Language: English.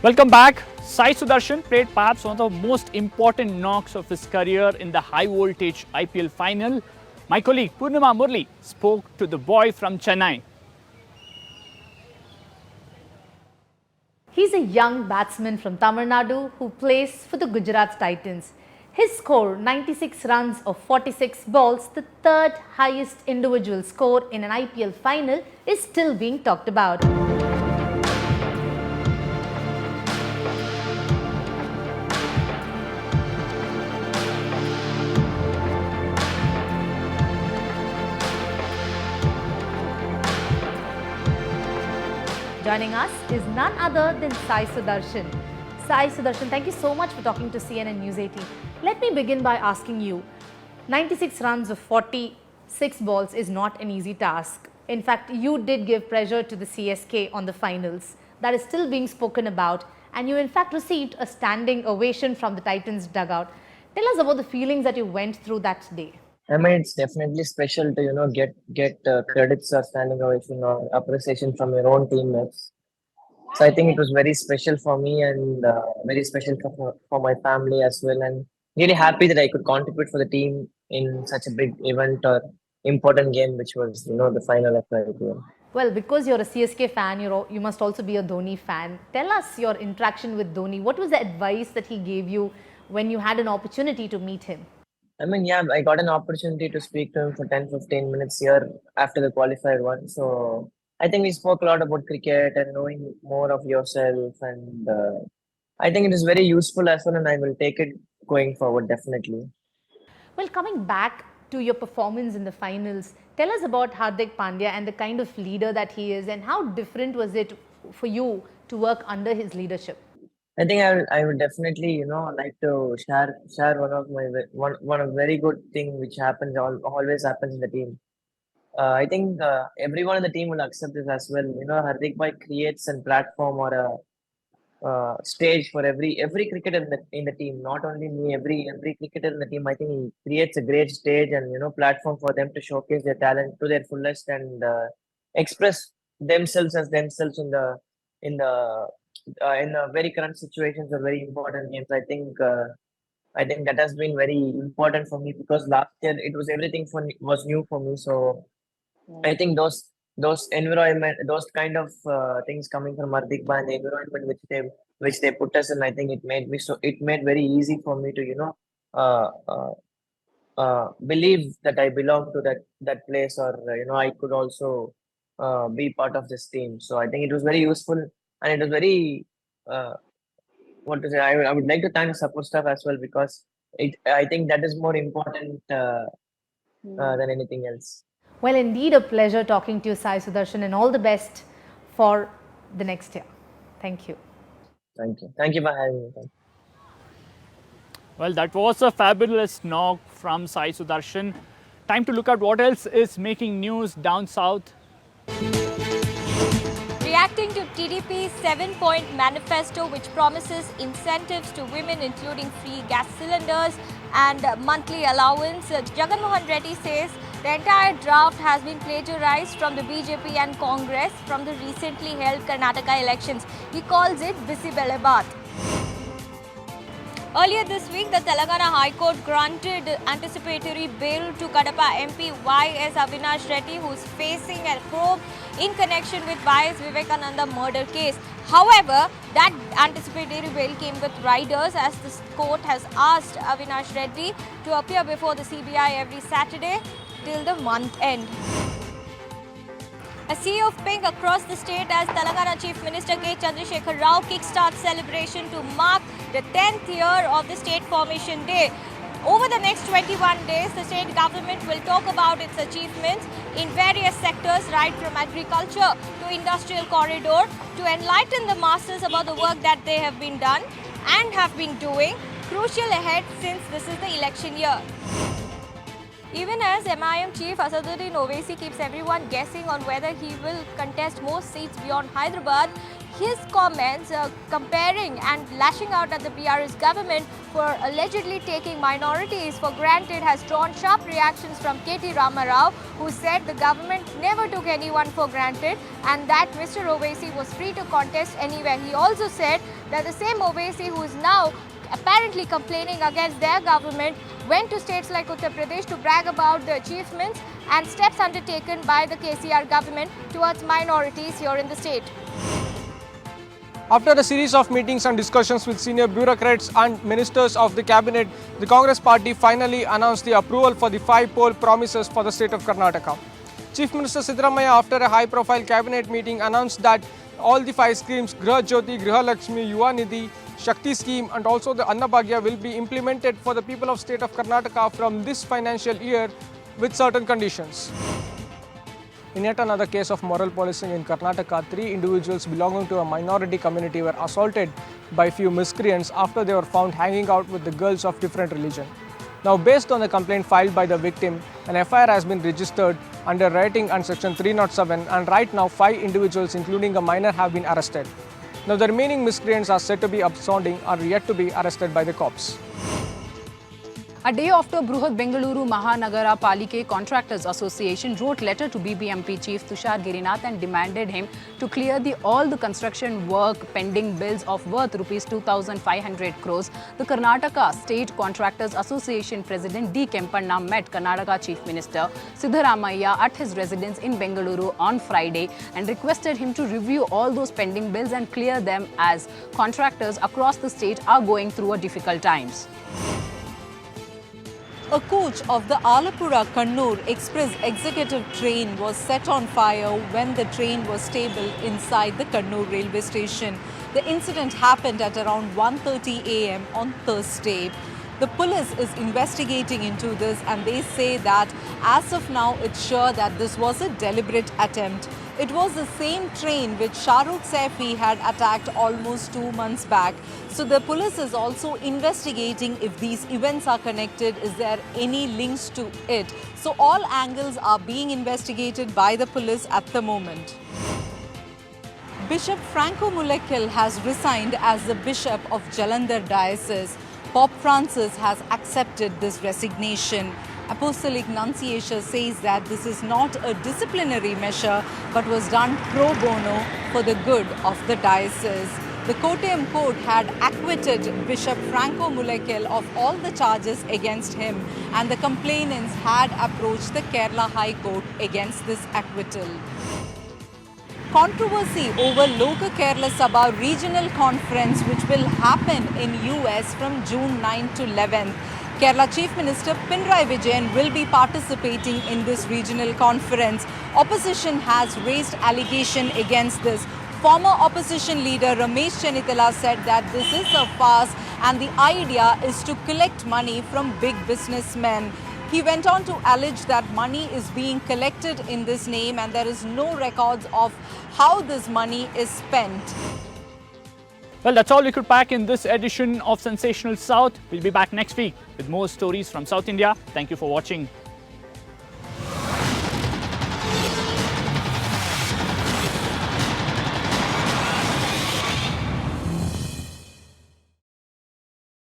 Welcome back. Sai Sudarshan played perhaps one of the most important knocks of his career in the high voltage IPL final. My colleague Purnima Murli spoke to the boy from Chennai. He's a young batsman from Tamil Nadu who plays for the Gujarat Titans. His score, 96 runs of 46 balls, the third highest individual score in an IPL final, is still being talked about. Joining us is none other than Sai Sudarshan. Sai Sudarshan, thank you so much for talking to CNN News 18. Let me begin by asking you, 96 runs of 46 balls is not an easy task. In fact, you did give pressure to the CSK on the finals. That is still being spoken about, and you in fact received a standing ovation from the Titans dugout. Tell us about the feelings that you went through that day. I mean, it's definitely special to get credits or standing ovation or appreciation from your own teammates. So I think it was very special for me and very special for my family as well. And really happy that I could contribute for the team in such a big event or important game, which was the final of the IPL. Well, because you're a CSK fan, you must also be a Dhoni fan. Tell us your interaction with Dhoni. What was the advice that he gave you when you had an opportunity to meet him? I mean, yeah, I got an opportunity to speak to him for 10-15 minutes here after the qualified one. So I think we spoke a lot about cricket and knowing more of yourself. And I think it is very useful as well, and I will take it going forward, definitely. Well, coming back to your performance in the finals, tell us about Hardik Pandya and the kind of leader that he is, and how different was it for you to work under his leadership? I think I would definitely like to share one of very good thing which happens always happens in the team. I think everyone in the team will accept this as well. Hardik Bhai creates a platform or a stage for every cricketer in the team. Not only me, every cricketer in the team. I think he creates a great stage and platform for them to showcase their talent to their fullest and express themselves as themselves in the very current situations or very important games. I think that has been very important for me because last year it was everything was new for me. So I think those environment, those kind of things coming from Hardik Bhai and the environment which they put us in, I think it made very easy for me to uh, believe that I belong to that place, or I could also be part of this team. So I think it was very useful, and it was very what to say. I would like to thank the support staff as well, because I think that is more important than anything else. Well, indeed a pleasure talking to you, Sai Sudarshan, and all the best for the next year. Thank you. Thank you. Thank you for having me. Thank you. Well, that was a fabulous knock from Sai Sudarshan. Time to look at what else is making news down south. Reacting to TDP's 7-point manifesto, which promises incentives to women, including free gas cylinders and monthly allowance, Jagan Mohan Reddy says the entire draft has been plagiarized from the BJP and Congress from the recently held Karnataka elections. He calls it Bisi Belebaat. Earlier this week, the Telangana High Court granted anticipatory bail to Kadapa MP Y.S. Avinash Reddy, who is facing a probe in connection with Y.S. Vivekananda murder case. However, that anticipatory bail came with riders, as the court has asked Avinash Reddy to appear before the CBI every Saturday till the month end. A sea of pink across the state as Telangana Chief Minister K. Chandrasekhar Rao kickstarts celebration to mark the 10th year of the State Formation Day. Over the next 21 days, the state government will talk about its achievements in various sectors, right from agriculture to industrial corridor, to enlighten the masses about the work that they have been done and have been doing, crucial ahead since this is the election year. Even as MIM Chief Asaduddin Owaisi keeps everyone guessing on whether he will contest more seats beyond Hyderabad, his comments comparing and lashing out at the PRS government for allegedly taking minorities for granted has drawn sharp reactions from KT Ramarao, who said the government never took anyone for granted and that Mr. Owaisi was free to contest anywhere. He also said that the same Owaisi who is now apparently complaining against their government went to states like Uttar Pradesh to brag about the achievements and steps undertaken by the KCR government towards minorities here in the state. After a series of meetings and discussions with senior bureaucrats and ministers of the cabinet, the Congress party finally announced the approval for the 5 poll promises for the state of Karnataka. Chief Minister Siddaramaiah, after a high-profile cabinet meeting, announced that all the 5 schemes, Griha Jyoti, Griha Lakshmi, Yuva Nidhi, Shakti scheme and also the Annabhagya will be implemented for the people of state of Karnataka from this financial year with certain conditions. In yet another case of moral policing in Karnataka, 3 individuals belonging to a minority community were assaulted by few miscreants after they were found hanging out with the girls of different religion. Now, based on the complaint filed by the victim, an FIR has been registered under rioting and section 307 and right now 5 individuals including a minor have been arrested. Now, the remaining miscreants are said to be absconding or yet to be arrested by the cops. A day after Bruhat Bengaluru Mahanagara Palike Contractors Association wrote letter to BBMP Chief Tushar Girinath and demanded him to clear all the construction work pending bills of worth Rs 2,500 crores, the Karnataka State Contractors Association President D. Kempanna met Karnataka Chief Minister Siddharamaiah at his residence in Bengaluru on Friday and requested him to review all those pending bills and clear them as contractors across the state are going through difficult times. A coach of the Alapura-Kannur Express executive train was set on fire when the train was stable inside the Kannur railway station. The incident happened at around 1:30 a.m. on Thursday. The police is investigating into this and they say that as of now it's sure that this was a deliberate attempt. It was the same train which Shahrukh Saifi had attacked almost 2 months back. So the police is also investigating if these events are connected, is there any links to it. So all angles are being investigated by the police at the moment. Bishop Franco Mulekil has resigned as the Bishop of Jalandhar Diocese. Pope Francis has accepted this resignation. Apostolic Nunciature says that this is not a disciplinary measure but was done pro bono for the good of the diocese. The Kottayam court had acquitted Bishop Franco Mulekil of all the charges against him and the complainants had approached the Kerala High Court against this acquittal. Controversy over Loka Kerala Sabha regional conference which will happen in US from June 9 to 11th. Kerala Chief Minister Pinarayi Vijayan will be participating in this regional conference. Opposition has raised allegation against this. Former opposition leader Ramesh Chennithala said that this is a farce and the idea is to collect money from big businessmen. He went on to allege that money is being collected in this name and there is no records of how this money is spent. Well, that's all we could pack in this edition of Sensational South. We'll be back next week with more stories from South India. Thank you for watching.